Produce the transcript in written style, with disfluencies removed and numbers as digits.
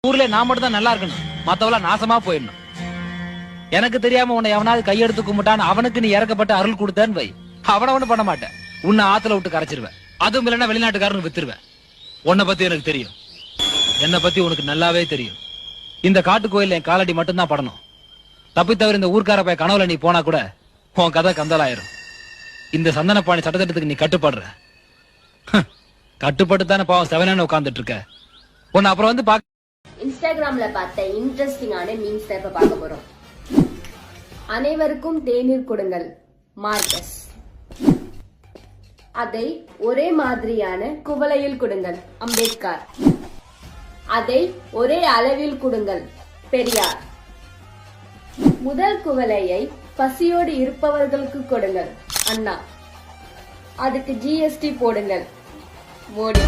ஊர்ல நான் மட்டும் தான் நல்லா இருக்கணும், மத்தவெல்லாம் நாசமா போயிடணும். எனக்கு தெரியாம உன்னை எவனாவது கையெடுத்து கும்பிட்டான்னு அவனுக்கு நீ இறக்கப்பட்ட அருள் கொடுத்தேன்னு வை, அவன ஒண்ணு பண்ண மாட்டேன். உன்னை ஆத்துல விட்டு கரைச்சிருவேன். அதுவும் இல்லைன்னா வெளிநாட்டுக்காரனுக்கு வித்துருவேன். உன்னை பத்தி எனக்கு தெரியும், என்னை பத்தி உனக்கு நல்லாவே தெரியும். இந்த காட்டு கோயில் என் காலடி மட்டும்தான் படணும். தப்பி தவிர இந்த ஊர்க்கார போய் கனவுல நீ போனா கூட உன் கதை கந்தலாயிரும். இந்த சந்தனப்பாணி சட்டத்திட்டத்துக்கு நீ கட்டுப்படுற. கட்டுப்பட்டு தானே பாவம் செவனு உட்கார்ந்துட்டு இருக்க. உன்னை அப்புறம் வந்து பாக்க இன்ஸ்டாகிராம்ல பார்த்த இன்ட்ரெஸ்டிங்கான மீம்ஸ் இப்ப பார்க்க போறோம். அனைவருக்கும் தேநீர் கொடுங்கள் மார்கஸ். அதை ஒரே மாதிரியான குவளையில் கொடுங்கள் அம்பேத்கர். அதை ஒரே அளவில் கொடுங்கள் பெரியார். முதல் குவளையை பசியோடு இருப்பவர்களுக்கு கொடுங்கள் அண்ணா. அதுக்கு ஜிஎஸ்டி போடுங்கள் மோடி.